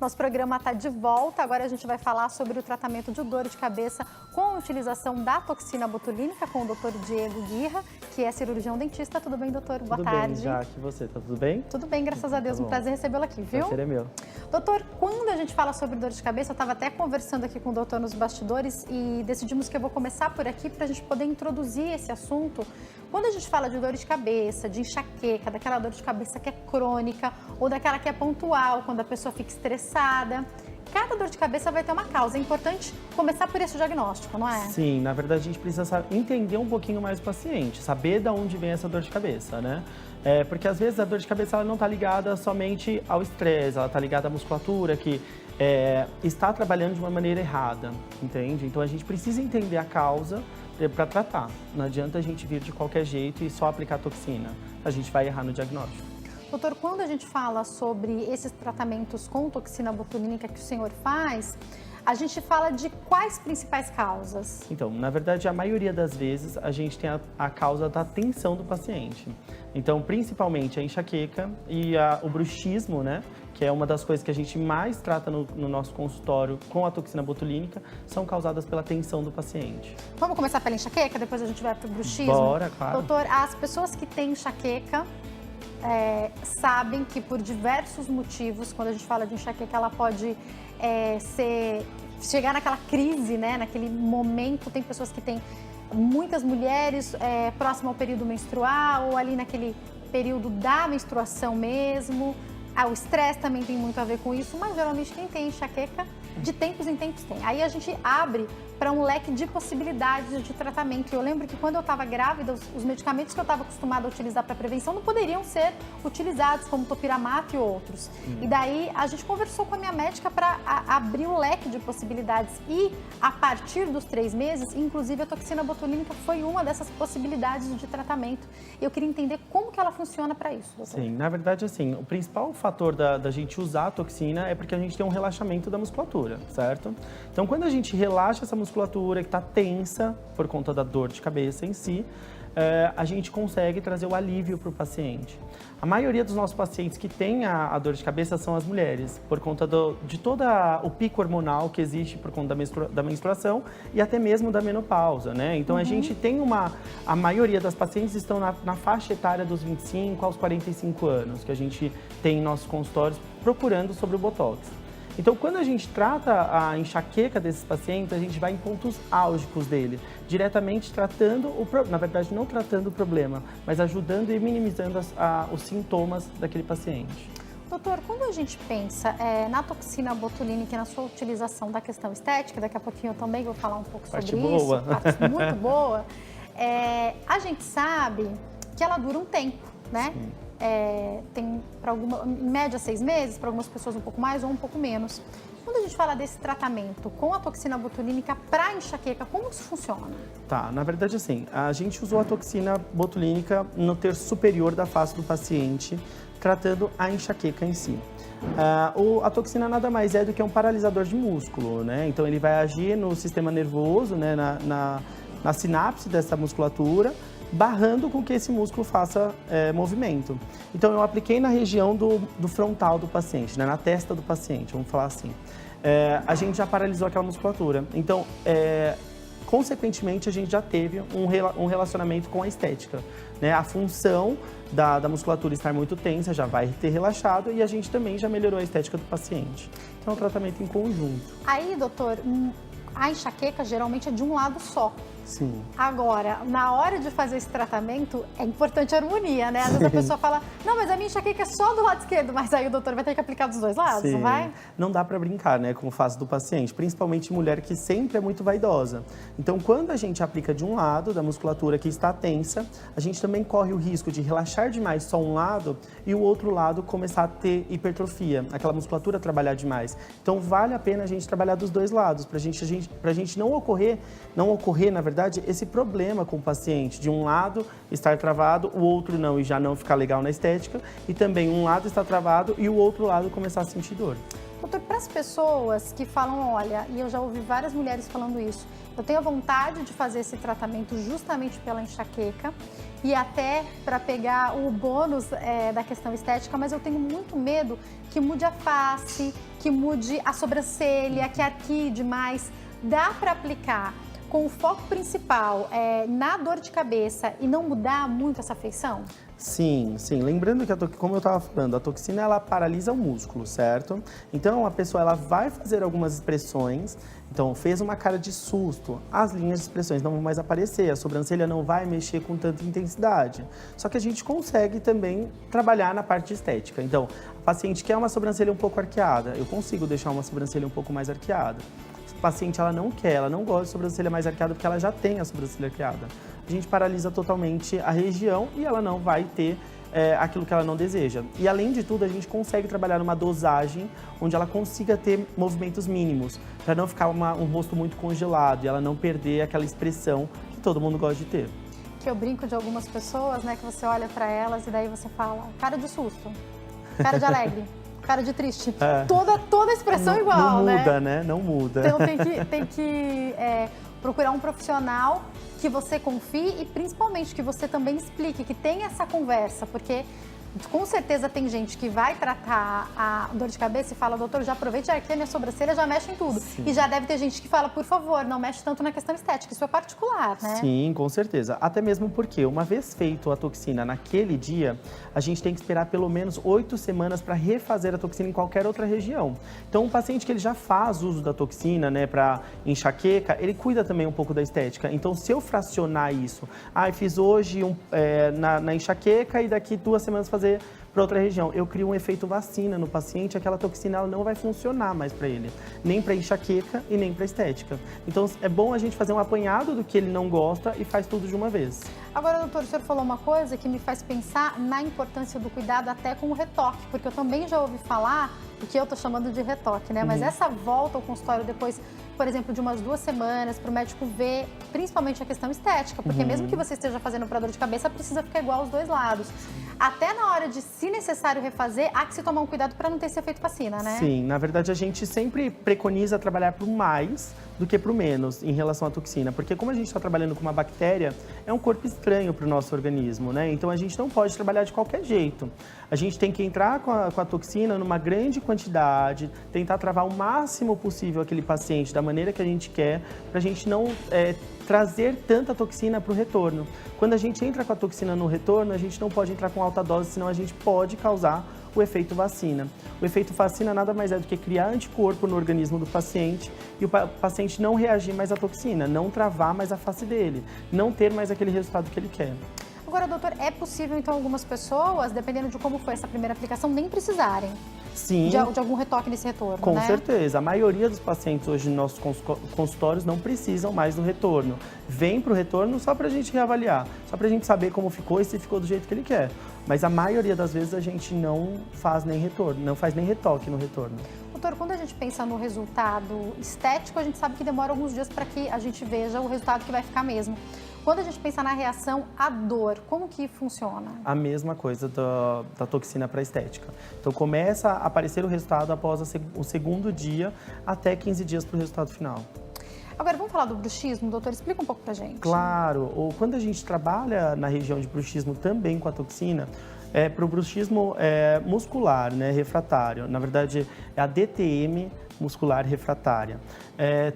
Nosso programa está de volta. Agora a gente vai falar sobre o tratamento de dor de cabeça com a utilização da toxina botulínica com o Dr. Diego Guirra, que é cirurgião dentista. Tudo bem, doutor? Boa tarde. Tudo bem, Jaque. Você, tá tudo bem? Tudo bem, graças a Deus. Um prazer recebê-lo aqui, viu? Prazer é meu. Doutor, quando a gente fala sobre dor de cabeça, eu estava até conversando aqui com o doutor nos bastidores e decidimos que eu vou começar por aqui para a gente poder introduzir esse assunto. Quando a gente fala de dor de cabeça, de enxaqueca, daquela dor de cabeça que é crônica ou daquela que é pontual, quando a pessoa fica estressada, cada dor de cabeça vai ter uma causa. É importante começar por esse diagnóstico, não é? Sim, na verdade a gente precisa entender um pouquinho mais o paciente, saber de onde vem essa dor de cabeça, né? Porque às vezes a dor de cabeça ela não está ligada somente ao estresse, ela está ligada à musculatura que está trabalhando de uma maneira errada, entende? Então a gente precisa entender a causa para tratar. Não adianta a gente vir de qualquer jeito e só aplicar toxina. A gente vai errar no diagnóstico. Doutor, quando a gente fala sobre esses tratamentos com toxina botulínica que o senhor faz, a gente fala de quais principais causas? Então, na verdade, a maioria das vezes a gente tem a causa da tensão do paciente. Então, principalmente a enxaqueca e o bruxismo, né? Que é uma das coisas que a gente mais trata no nosso consultório com a toxina botulínica, são causadas pela tensão do paciente. Vamos começar pela enxaqueca, depois a gente vai para o bruxismo? Bora, claro. Doutor, as pessoas que têm enxaqueca sabem que por diversos motivos, quando a gente fala de enxaqueca, ela pode chegar naquela crise, né? Naquele momento. Tem pessoas que têm, muitas mulheres próximo ao período menstrual ou ali naquele período da menstruação mesmo. O estresse também tem muito a ver com isso, mas geralmente quem tem enxaqueca, de tempos em tempos tem. Aí a gente abre para um leque de possibilidades de tratamento. Eu lembro que quando eu estava grávida, os medicamentos que eu estava acostumada a utilizar para prevenção não poderiam ser utilizados, como topiramato e outros. E daí a gente conversou com a minha médica para abrir o leque de possibilidades. E a partir dos 3 meses, inclusive a toxina botulínica foi uma dessas possibilidades de tratamento. Eu queria entender como que ela funciona para isso, doutor. Sim, na verdade, assim, o principal fator da gente usar a toxina é porque a gente tem um relaxamento da musculatura, certo? Então, quando a gente relaxa essa musculatura que está tensa por conta da dor de cabeça em si, a gente consegue trazer o alívio para o paciente. A maioria dos nossos pacientes que têm a dor de cabeça são as mulheres, por conta de todo o pico hormonal que existe por conta da menstruação e até mesmo da menopausa, né? Então, a gente tem a maioria das pacientes estão na faixa etária dos 25 aos 45 anos, que a gente tem em nossos consultórios procurando sobre o Botox. Então, quando a gente trata a enxaqueca desses pacientes, a gente vai em pontos álgicos dele, diretamente tratando, na verdade, não tratando o problema, mas ajudando e minimizando os sintomas daquele paciente. Doutor, quando a gente pensa na toxina botulínica e na sua utilização da questão estética, daqui a pouquinho eu também vou falar um pouco sobre isso, parte muito boa, a gente sabe que ela dura um tempo, né? Sim. Tem em média 6 meses, para algumas pessoas um pouco mais ou um pouco menos. Quando a gente fala desse tratamento com a toxina botulínica para enxaqueca, como isso funciona? Tá, na verdade assim, a gente usou a toxina botulínica no terço superior da face do paciente, tratando a enxaqueca em si. A toxina nada mais é do que um paralisador de músculo, né? Então ele vai agir no sistema nervoso, né? na sinapse dessa musculatura, barrando com que esse músculo faça movimento. Então, eu apliquei na região do frontal do paciente, né, na testa do paciente, vamos falar assim. A gente já paralisou aquela musculatura. Então, consequentemente, a gente já teve um relacionamento com a estética, né? A função da musculatura estar muito tensa já vai ter relaxado e a gente também já melhorou a estética do paciente. Então, é um tratamento em conjunto. Aí, doutor, a enxaqueca geralmente é de um lado só. Sim. Agora, na hora de fazer esse tratamento, é importante a harmonia, né? Às vezes a pessoa fala, não, mas a minha enxaqueca é só do lado esquerdo, mas aí o doutor vai ter que aplicar dos dois lados, não vai? Não dá para brincar, né, com o fase do paciente, principalmente mulher que sempre é muito vaidosa. Então, quando a gente aplica de um lado da musculatura que está tensa, a gente também corre o risco de relaxar demais só um lado e o outro lado começar a ter hipertrofia, aquela musculatura trabalhar demais. Então, vale a pena a gente trabalhar dos dois lados, para a gente não ocorrer, na verdade, verdade, esse problema com o paciente, de um lado estar travado, o outro não, e já não ficar legal na estética, e também um lado está travado e o outro lado começar a sentir dor. Doutor, para as pessoas que falam, olha, e eu já ouvi várias mulheres falando isso, eu tenho a vontade de fazer esse tratamento justamente pela enxaqueca e até para pegar o bônus da questão estética, mas eu tenho muito medo que mude a face, que mude a sobrancelha, que arquie demais. Dá para aplicar com o foco principal na dor de cabeça e não mudar muito essa feição? Sim, sim. Lembrando que, como eu estava falando, a toxina ela paralisa o músculo, certo? Então a pessoa ela vai fazer algumas expressões. Então fez uma cara de susto, as linhas de expressões não vão mais aparecer, a sobrancelha não vai mexer com tanta intensidade. Só que a gente consegue também trabalhar na parte estética. Então, a paciente quer uma sobrancelha um pouco arqueada, eu consigo deixar uma sobrancelha um pouco mais arqueada. A paciente ela não quer, ela não gosta de sobrancelha mais arqueada porque ela já tem a sobrancelha arqueada. A gente paralisa totalmente a região e ela não vai ter aquilo que ela não deseja. E além de tudo, a gente consegue trabalhar numa dosagem onde ela consiga ter movimentos mínimos, para não ficar um rosto muito congelado e ela não perder aquela expressão que todo mundo gosta de ter. Que eu brinco de algumas pessoas, né, que você olha para elas e daí você fala, cara de susto, cara de alegre. Cara de triste. Toda a expressão não, igual, não né? Não muda, né? Não muda. Então tem que procurar um profissional que você confie e principalmente que você também explique, que tenha essa conversa, porque com certeza tem gente que vai tratar a dor de cabeça e fala, doutor, já aproveite aqui a minha sobrancelha, já mexe em tudo. Sim. E já deve ter gente que fala, por favor, não mexe tanto na questão estética, isso é particular, né? Sim, com certeza. Até mesmo porque, uma vez feito a toxina naquele dia, a gente tem que esperar pelo menos 8 semanas para refazer a toxina em qualquer outra região. Então, um paciente que ele já faz uso da toxina, né, para enxaqueca, ele cuida também um pouco da estética. Então, se eu fracionar isso, fiz hoje na enxaqueca e daqui 2 semanas fazer para outra região, eu crio um efeito vacina no paciente, aquela toxina ela não vai funcionar mais para ele, nem para enxaqueca e nem para estética. Então é bom a gente fazer um apanhado do que ele não gosta e faz tudo de uma vez. Agora, doutor, o senhor falou uma coisa que me faz pensar na importância do cuidado até com o retoque, porque eu também já ouvi falar do que eu tô chamando de retoque, né? Mas essa volta ao consultório depois, por exemplo, de umas 2 semanas, para o médico ver principalmente a questão estética, porque mesmo que você esteja fazendo para dor de cabeça, precisa ficar igual aos dois lados. Até na hora de, se necessário, refazer, há que se tomar um cuidado para não ter esse efeito vacina, né? Sim, na verdade a gente sempre preconiza trabalhar para o mais do que para o menos em relação à toxina, porque como a gente está trabalhando com uma bactéria, é um corpo estranho para o nosso organismo, né? Então a gente não pode trabalhar de qualquer jeito. A gente tem que entrar com a toxina numa grande quantidade, tentar travar o máximo possível aquele paciente da maneira que a gente quer, para a gente não trazer tanta toxina para o retorno. Quando a gente entra com a toxina no retorno, a gente não pode entrar com alta dose, senão a gente pode causar o efeito vacina. O efeito vacina nada mais é do que criar anticorpo no organismo do paciente e o paciente não reagir mais à toxina, não travar mais a face dele, não ter mais aquele resultado que ele quer. Agora, doutor, é possível, então, algumas pessoas, dependendo de como foi essa primeira aplicação, nem precisarem Sim, de algum retoque nesse retorno, com né? certeza. A maioria dos pacientes hoje nos nossos consultórios não precisam mais do retorno. Vem para o retorno só para a gente reavaliar, só para a gente saber como ficou e se ficou do jeito que ele quer. Mas a maioria das vezes a gente não faz nem retorno, não faz nem retoque no retorno. Doutor, quando a gente pensa no resultado estético, a gente sabe que demora alguns dias para que a gente veja o resultado que vai ficar mesmo. Quando a gente pensa na reação à dor, como que funciona? A mesma coisa da toxina para estética. Então começa a aparecer o resultado após o segundo dia, até 15 dias para o resultado final. Agora, vamos falar do bruxismo, doutor? Explica um pouco pra gente. Claro, ou quando a gente trabalha na região de bruxismo também com a toxina, para o bruxismo muscular, né, refratário. Na verdade, é a DTM muscular refratária.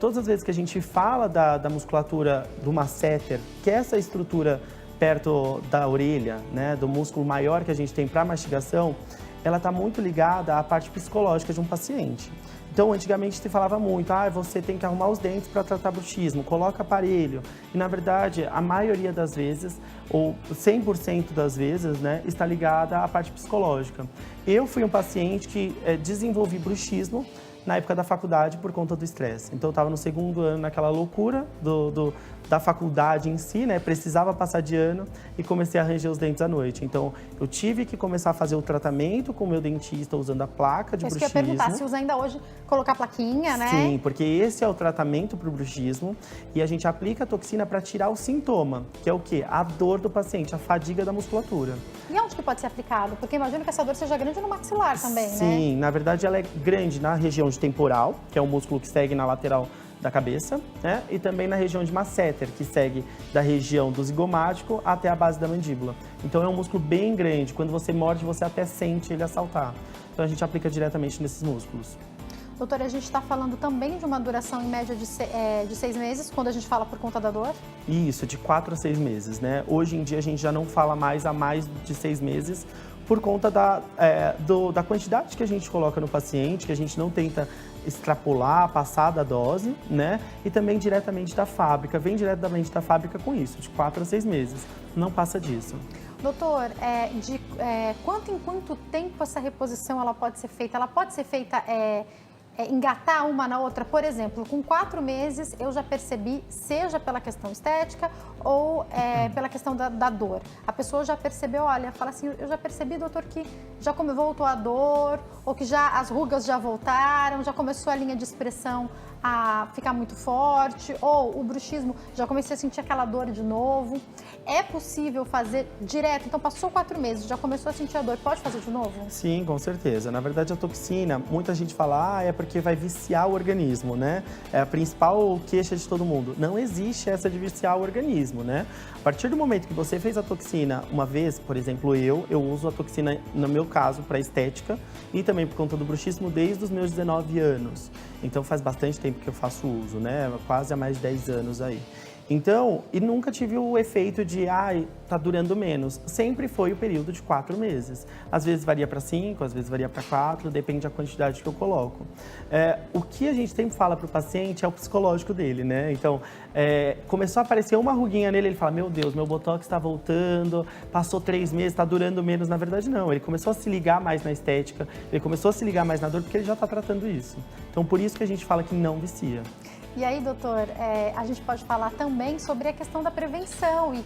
Todas as vezes que a gente fala da musculatura do masseter, que é essa estrutura perto da orelha, né, do músculo maior que a gente tem para mastigação, ela está muito ligada à parte psicológica de um paciente. Então, antigamente se falava muito, você tem que arrumar os dentes para tratar bruxismo, coloca aparelho. E, na verdade, a maioria das vezes, ou 100% das vezes, né, está ligada à parte psicológica. Eu fui um paciente que desenvolvi bruxismo na época da faculdade por conta do estresse. Então eu estava no segundo ano naquela loucura da faculdade em si, né? Precisava passar de ano e comecei a ranger os dentes à noite. Então eu tive que começar a fazer o tratamento com o meu dentista usando a placa de bruxismo. Isso que eu ia perguntar, se usa ainda hoje colocar a plaquinha, né? Sim, porque esse é o tratamento para o bruxismo e a gente aplica a toxina para tirar o sintoma, que é o quê? A dor do paciente, a fadiga da musculatura. E onde que pode ser aplicado? Porque imagino que essa dor seja grande no maxilar também, né? Sim, na verdade ela é grande na região de temporal, que é o músculo que segue na lateral da cabeça, né? E também na região de masseter, que segue da região do zigomático até a base da mandíbula. Então é um músculo bem grande, quando você morde você até sente ele assaltar. Então a gente aplica diretamente nesses músculos. Doutora, a gente está falando também de uma duração em média de 6 meses, quando a gente fala por conta da dor? Isso, de 4 a 6 meses, né? Hoje em dia a gente já não fala mais há mais de 6 meses por conta da quantidade que a gente coloca no paciente, que a gente não tenta extrapolar, passar da dose, né? E também diretamente da fábrica, vem diretamente da fábrica com isso, de 4 a 6 meses, não passa disso. Doutor, quanto em quanto tempo essa reposição ela pode ser feita? Ela pode ser feita engatar uma na outra? Por exemplo, com 4 meses eu já percebi, seja pela questão estética ou pela questão da dor. A pessoa já percebeu, olha, fala assim, eu já percebi, doutor, que já voltou a dor, ou que já as rugas já voltaram, já começou a linha de expressão a ficar muito forte, ou o bruxismo, já comecei a sentir aquela dor de novo. É possível fazer direto? Então, passou 4 meses, já começou a sentir a dor, pode fazer de novo? Sim, com certeza. Na verdade, a toxina, muita gente fala, é porque vai viciar o organismo, né? É a principal queixa de todo mundo. Não existe essa de viciar o organismo, né? A partir do momento que você fez a toxina uma vez, por exemplo, eu uso a toxina, no meu caso, para estética e também por conta do bruxismo desde os meus 19 anos. Então, faz bastante tempo que eu faço uso, né? Quase há mais de 10 anos aí. Então, e nunca tive o efeito de, tá durando menos. Sempre foi o período de 4 meses. Às vezes varia para 5, às vezes varia para 4, depende da quantidade que eu coloco. O que a gente sempre fala para o paciente é o psicológico dele, né? Então, começou a aparecer uma ruguinha nele, ele fala, meu Deus, meu botox está voltando, passou 3 meses, está durando menos. Na verdade, não. Ele começou a se ligar mais na estética, ele começou a se ligar mais na dor, porque ele já está tratando isso. Então, por isso que a gente fala que não vicia. E aí, doutor, a gente pode falar também sobre a questão da prevenção. E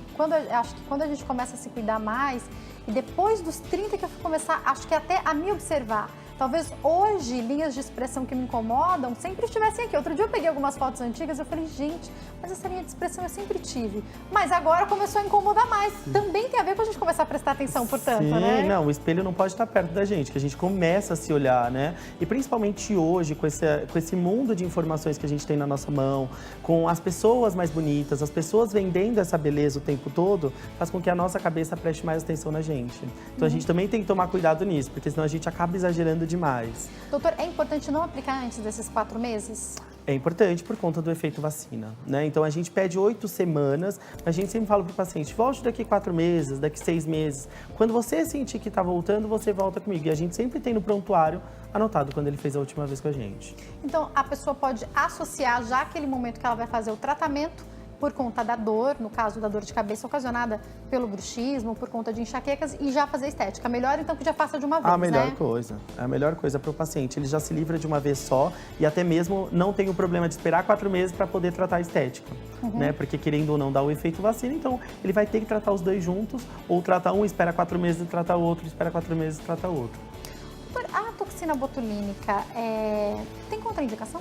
acho que quando a gente começa a se cuidar mais, e depois dos 30 que eu fui começar, acho que até a me observar. Talvez hoje, linhas de expressão que me incomodam sempre estivessem aqui. Outro dia eu peguei algumas fotos antigas e eu falei, gente, mas essa linha de expressão eu sempre tive. Mas agora começou a incomodar mais. Também tem a ver com a gente começar a prestar atenção, portanto, né? Sim, não, o espelho não pode estar perto da gente, que a gente começa a se olhar, né? E principalmente hoje, com esse mundo de informações que a gente tem na nossa mão, com as pessoas mais bonitas, as pessoas vendendo essa beleza o tempo todo, faz com que a nossa cabeça preste mais atenção na gente. Então a gente também tem que tomar cuidado nisso, porque senão a gente acaba exagerando demais. Doutor, é importante não aplicar antes desses 4 meses? É importante por conta do efeito vacina, né? Então a gente pede 8 semanas, a gente sempre fala para o paciente, volte daqui 4 meses, daqui 6 meses. Quando você sentir que está voltando, você volta comigo. E a gente sempre tem no prontuário anotado quando ele fez a última vez com a gente. Então a pessoa pode associar já aquele momento que ela vai fazer o tratamento por conta da dor, no caso da dor de cabeça ocasionada pelo bruxismo, por conta de enxaquecas, e já fazer estética. Melhor então que já faça de uma vez, a melhor né? coisa. A melhor coisa para o paciente. Ele já se livra de uma vez só e até mesmo não tem o problema de esperar 4 meses para poder tratar a estética, né? Porque querendo ou não dar o efeito vacina, então ele vai ter que tratar os dois juntos, ou tratar um, espera 4 meses e trata o outro, espera 4 meses e trata o outro. Doutor, a toxina botulínica tem contraindicação?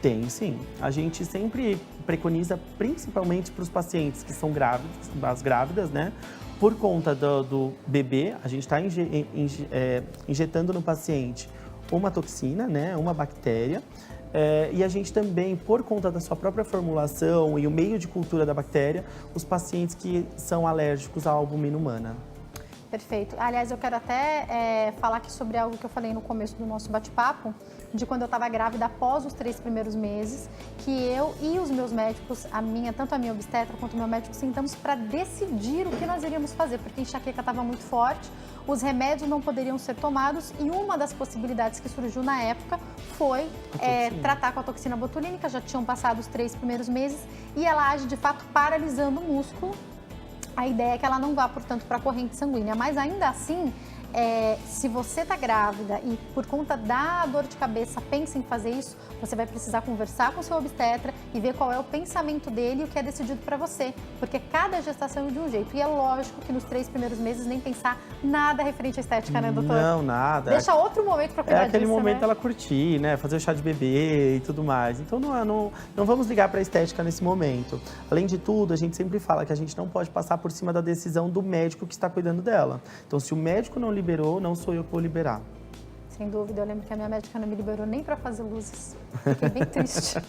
Tem, sim. A gente sempre preconiza, principalmente para os pacientes que são grávidos, as grávidas, né? Por conta do bebê, a gente está injetando no paciente uma toxina, né? Uma bactéria. E a gente também, por conta da sua própria formulação e o meio de cultura da bactéria, os pacientes que são alérgicos à albumina humana. Perfeito. Aliás, eu quero até falar aqui sobre algo que eu falei no começo do nosso bate-papo, de quando eu estava grávida após os 3 primeiros meses, que eu e os meus médicos, tanto a minha obstetra quanto o meu médico, sentamos para decidir o que nós iríamos fazer, porque a enxaqueca estava muito forte, os remédios não poderiam ser tomados e uma das possibilidades que surgiu na época foi tratar com a toxina botulínica. Já tinham passado os 3 primeiros meses e ela age de fato paralisando o músculo. A ideia é que ela não vá, portanto, para a corrente sanguínea, mas ainda assim, se você tá grávida e por conta da dor de cabeça pensa em fazer isso, você vai precisar conversar com o seu obstetra e ver qual é o pensamento dele e o que é decidido para você. Porque cada gestação é de um jeito. E é lógico que nos 3 primeiros meses nem pensar nada referente à estética, né, doutor? Não, nada. Deixa outro momento para cuidar disso, aquele momento né? ela curtir, né? Fazer o chá de bebê e tudo mais. Então não vamos ligar para a estética nesse momento. Além de tudo, a gente sempre fala que a gente não pode passar por cima da decisão do médico que está cuidando dela. Então, se o médico não liberou, não sou eu que vou liberar. Sem dúvida, eu lembro que a minha médica não me liberou nem para fazer luzes. Fiquei bem triste.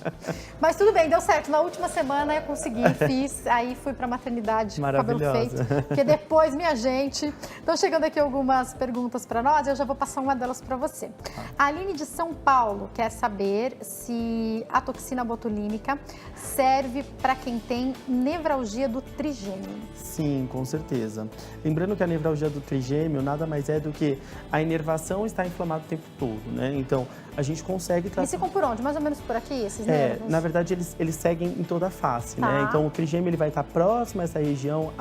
Mas tudo bem, deu certo. Na última semana eu consegui, fiz, aí fui para a maternidade com o cabelo feito. Porque depois, minha gente, estão chegando aqui algumas perguntas para nós, eu já vou passar uma delas para você. A Aline de São Paulo quer saber se a toxina botulínica serve para quem tem nevralgia do trigêmeo. Sim, com certeza. Lembrando que a nevralgia do trigêmeo nada mais é do que a inervação está inflamada o tempo todo, né? Então, a gente consegue tratar... E ficam por onde? Mais ou menos por aqui, esses nervos? Na verdade, eles seguem em toda a face, né? Então, o trigêmeo ele vai estar próximo a essa região,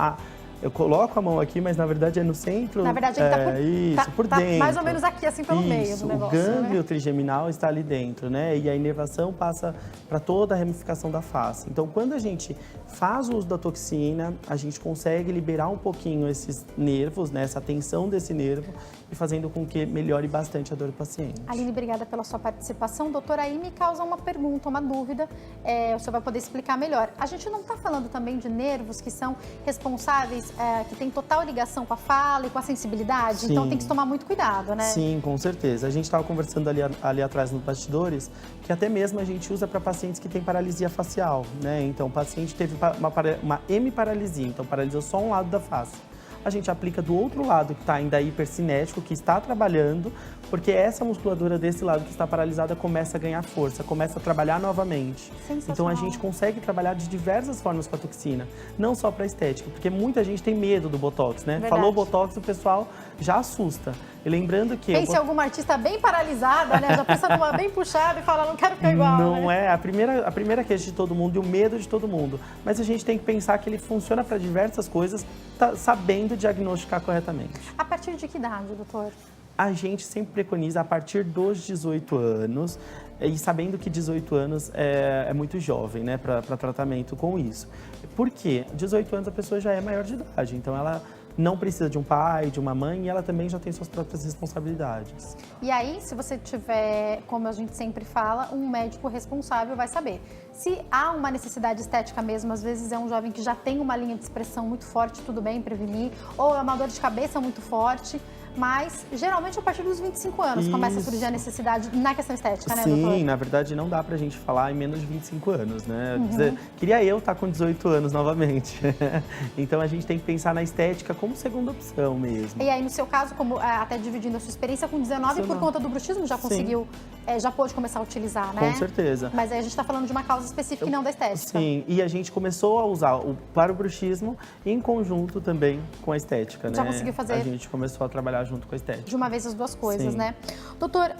eu coloco a mão aqui, mas na verdade é no centro. Na verdade, ele está por dentro. Mais ou menos aqui, assim, pelo meio do negócio. O gânglio trigeminal está ali dentro, né? E a inervação passa para toda a ramificação da face. Então, quando a gente faz o uso da toxina, a gente consegue liberar um pouquinho esses nervos, né? Essa tensão desse nervo, e fazendo com que melhore bastante a dor do paciente. Aline, obrigada pela sua participação. Doutora, aí me causa uma pergunta, uma dúvida, o senhor vai poder explicar melhor. A gente não está falando também de nervos que são responsáveis, que têm total ligação com a fala e com a sensibilidade? Sim. Então tem que tomar muito cuidado, né? Sim, com certeza. A gente estava conversando ali atrás nos bastidores, que até mesmo a gente usa para pacientes que têm paralisia facial, né? Então o paciente teve uma hemiparalisia, então paralisou só um lado da face. A gente aplica do outro lado, que está ainda hipercinético, que está trabalhando, porque essa musculatura desse lado que está paralisada começa a ganhar força, começa a trabalhar novamente. Então a gente consegue trabalhar de diversas formas com a toxina, não só para estética, porque muita gente tem medo do Botox, né? Verdade. Falou Botox, o pessoal já assusta. E lembrando que... Pense em alguma artista bem paralisada, né? Já pensa numa bem puxada e fala, não quero ficar igual, Não, né? é a primeira queixa de todo mundo e o medo de todo mundo. Mas a gente tem que pensar que ele funciona para diversas coisas, sabendo diagnosticar corretamente. A partir de que idade, doutor? A gente sempre preconiza a partir dos 18 anos, e sabendo que 18 anos é muito jovem, né, para tratamento com isso. Por quê? 18 anos a pessoa já é maior de idade, então ela não precisa de um pai, de uma mãe, e ela também já tem suas próprias responsabilidades. E aí, se você tiver, como a gente sempre fala, um médico responsável vai saber. Se há uma necessidade estética mesmo, às vezes é um jovem que já tem uma linha de expressão muito forte, tudo bem, prevenir, ou é uma dor de cabeça muito forte, mas geralmente a partir dos 25 anos começa a surgir a necessidade na questão estética, né, doutor? Sim, na verdade não dá pra gente falar em menos de 25 anos, né? Queria eu estar com 18 anos novamente. Então a gente tem que pensar na estética como segunda opção mesmo. E aí, no seu caso, como até dividindo a sua experiência, com 19 por conta do bruxismo já conseguiu, já pôde começar a utilizar, né? Com certeza. Mas aí a gente está falando de uma causa específica e não da estética. Sim, e a gente começou a usar para o bruxismo em conjunto também com a estética, né? Já conseguiu fazer? A gente começou a trabalhar junto com a estética. De uma vez as duas coisas, Sim. né? Doutor,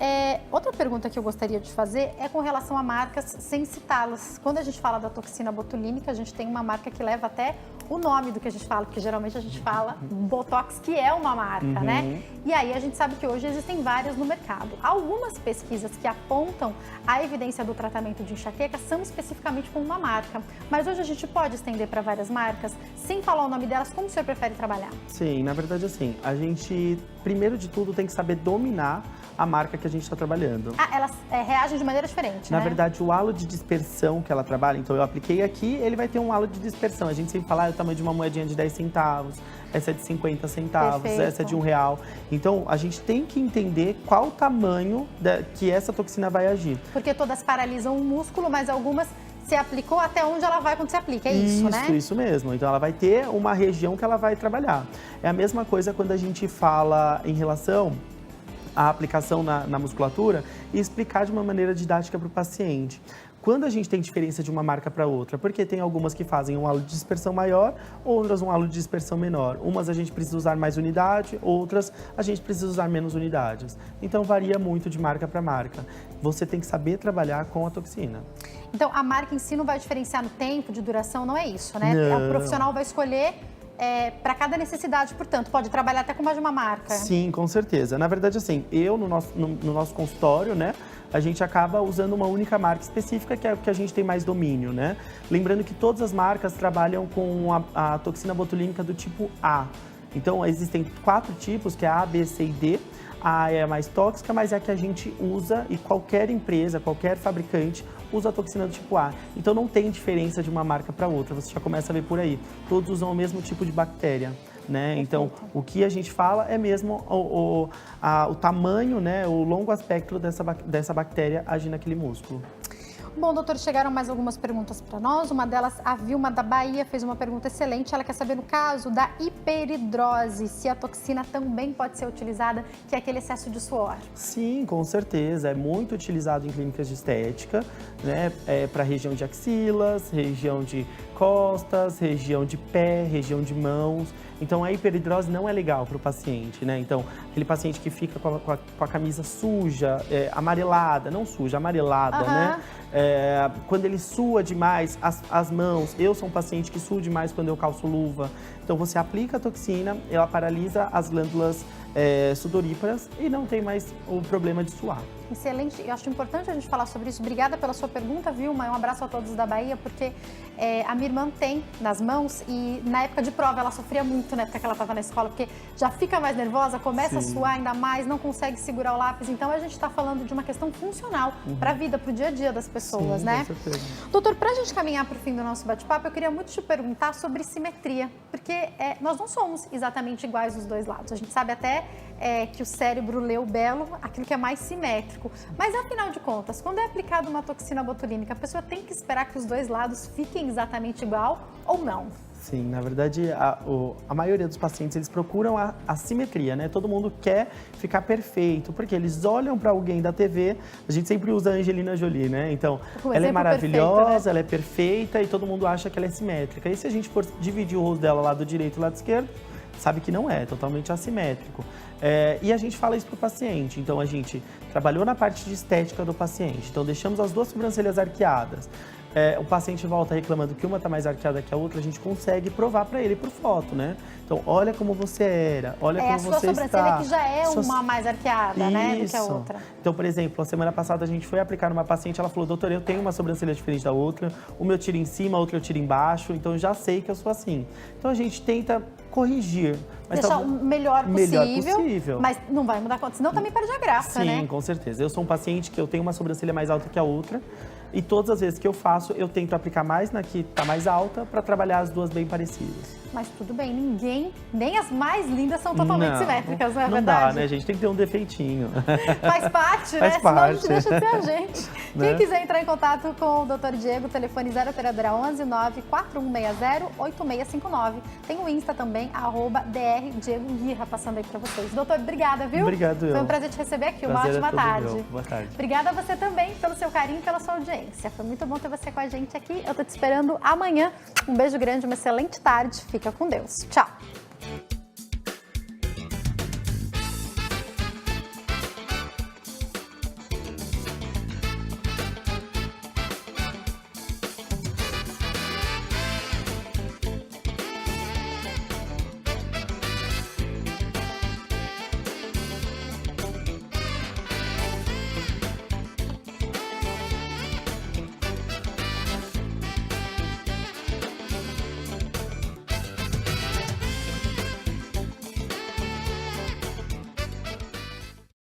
outra pergunta que eu gostaria de fazer é com relação a marcas sem citá-las. Quando a gente fala da toxina botulínica, a gente tem uma marca que leva até o nome do que a gente fala, porque geralmente a gente fala Botox, que é uma marca, né? E aí a gente sabe que hoje existem várias no mercado. Algumas pesquisas que apontam a evidência do tratamento de enxaqueca são especificamente com uma marca. Mas hoje a gente pode estender para várias marcas, sem falar o nome delas, como o senhor prefere trabalhar? Sim, na verdade assim, a gente, primeiro de tudo, tem que saber dominar a marca que a gente está trabalhando. Elas reagem de maneira diferente, Na né? verdade, o halo de dispersão que ela trabalha, então eu apliquei aqui, ele vai ter um halo de dispersão. A gente sempre fala, o tamanho de uma moedinha de 10 centavos, essa é de 50 centavos, Perfeito. essa é de R$1. Então, a gente tem que entender qual o tamanho que essa toxina vai agir. Porque todas paralisam o músculo, mas algumas se aplicou até onde ela vai quando se aplica, é isso, né? Isso mesmo. Então, ela vai ter uma região que ela vai trabalhar. É a mesma coisa quando a gente fala em relação à aplicação na musculatura e explicar de uma maneira didática para o paciente. Quando a gente tem diferença de uma marca para outra, porque tem algumas que fazem um halo de dispersão maior, outras um halo de dispersão menor. Umas a gente precisa usar mais unidade, outras a gente precisa usar menos unidades. Então varia muito de marca para marca. Você tem que saber trabalhar com a toxina. Então a marca em si não vai diferenciar no tempo de duração, não é isso, né? Não. O profissional vai escolher para cada necessidade, portanto, pode trabalhar até com mais de uma marca. Sim, com certeza. Na verdade, assim, no nosso consultório, né, a gente acaba usando uma única marca específica, que é o que a gente tem mais domínio, né? Lembrando que todas as marcas trabalham com a toxina botulínica do tipo A. Então, existem 4 tipos, que é A, B, C e D. A A é a mais tóxica, mas é a que a gente usa e qualquer empresa, qualquer fabricante usa a toxina do tipo A. Então, não tem diferença de uma marca para outra, você já começa a ver por aí. Todos usam o mesmo tipo de bactéria. Né? Então, o que a gente fala é mesmo o tamanho, né, o longo aspecto dessa bactéria agir naquele músculo. Bom, doutor, chegaram mais algumas perguntas para nós. Uma delas, a Vilma da Bahia fez uma pergunta excelente. Ela quer saber, no caso da hiperidrose, se a toxina também pode ser utilizada, que é aquele excesso de suor. Sim, com certeza. É muito utilizado em clínicas de estética, né? Para região de axilas, região de costas, região de pé, região de mãos. Então, a hiperidrose não é legal para o paciente, né? Então, aquele paciente que fica com a camisa suja, amarelada, não suja, amarelada, né? Quando ele sua demais as mãos, eu sou um paciente que suo demais quando eu calço luva. Então, você aplica a toxina, ela paralisa as glândulas sudoríparas e não tem mais o problema de suar. Excelente, eu acho importante a gente falar sobre isso. Obrigada pela sua pergunta, Vilma. Um abraço a todos da Bahia, porque a minha irmã tem nas mãos e na época de prova ela sofria muito, né, porque ela estava na escola, porque já fica mais nervosa, começa a suar ainda mais, não consegue segurar o lápis. Então a gente está falando de uma questão funcional para a vida, para o dia a dia das pessoas, né? Com certeza. Doutor, para a gente caminhar para o fim do nosso bate-papo, eu queria muito te perguntar sobre simetria, porque nós não somos exatamente iguais os dois lados. A gente sabe até que o cérebro lê o belo, aquilo que é mais simétrico. Mas, afinal de contas, quando é aplicada uma toxina botulínica, a pessoa tem que esperar que os dois lados fiquem exatamente igual ou não? Sim, na verdade, a maioria dos pacientes, eles procuram a simetria, né? Todo mundo quer ficar perfeito, porque eles olham para alguém da TV, a gente sempre usa a Angelina Jolie, né? Então, ela é maravilhosa, perfeito, né? Ela é perfeita e todo mundo acha que ela é simétrica. E se a gente for dividir o rosto dela lado direito e lado esquerdo, sabe que não é, totalmente assimétrico. E a gente fala isso para o paciente, então a gente trabalhou na parte de estética do paciente, então deixamos as duas sobrancelhas arqueadas. O paciente volta reclamando que uma está mais arqueada que a outra, a gente consegue provar para ele por foto, né? Então, olha como você era, olha como você está. A sua sobrancelha que já é uma mais arqueada, né, do que a outra. Então, por exemplo, a semana passada a gente foi aplicar numa paciente, ela falou, doutor, eu tenho uma sobrancelha diferente da outra, uma eu tiro em cima, a outra eu tiro embaixo, então eu já sei que eu sou assim. Então, a gente tenta corrigir. Mas deixar o melhor possível, mas não vai mudar conta, senão também perde a graça, né? Sim, com certeza. Eu sou um paciente que eu tenho uma sobrancelha mais alta que a outra e todas as vezes que eu faço, eu tento aplicar mais na que está mais alta para trabalhar as duas bem parecidas. Mas tudo bem, nem as mais lindas são totalmente simétricas, não é verdade? Não dá, né, gente? Tem que ter um defeitinho. Faz parte, né? Senão a gente deixa de ser a gente. Né? Quem quiser entrar em contato com o Dr. Diego, telefone 0 operadora 11 94160 8659. Tem o Insta também, @DrDiegoGuirra, passando aí pra vocês. Doutor, obrigada, viu? Obrigado, Foi um prazer te receber aqui. Uma ótima tarde. Boa tarde. Obrigada a você também pelo seu carinho e pela sua audiência. Foi muito bom ter você com a gente aqui. Eu tô te esperando amanhã. Um beijo grande, uma excelente tarde. Fica com Deus. Tchau.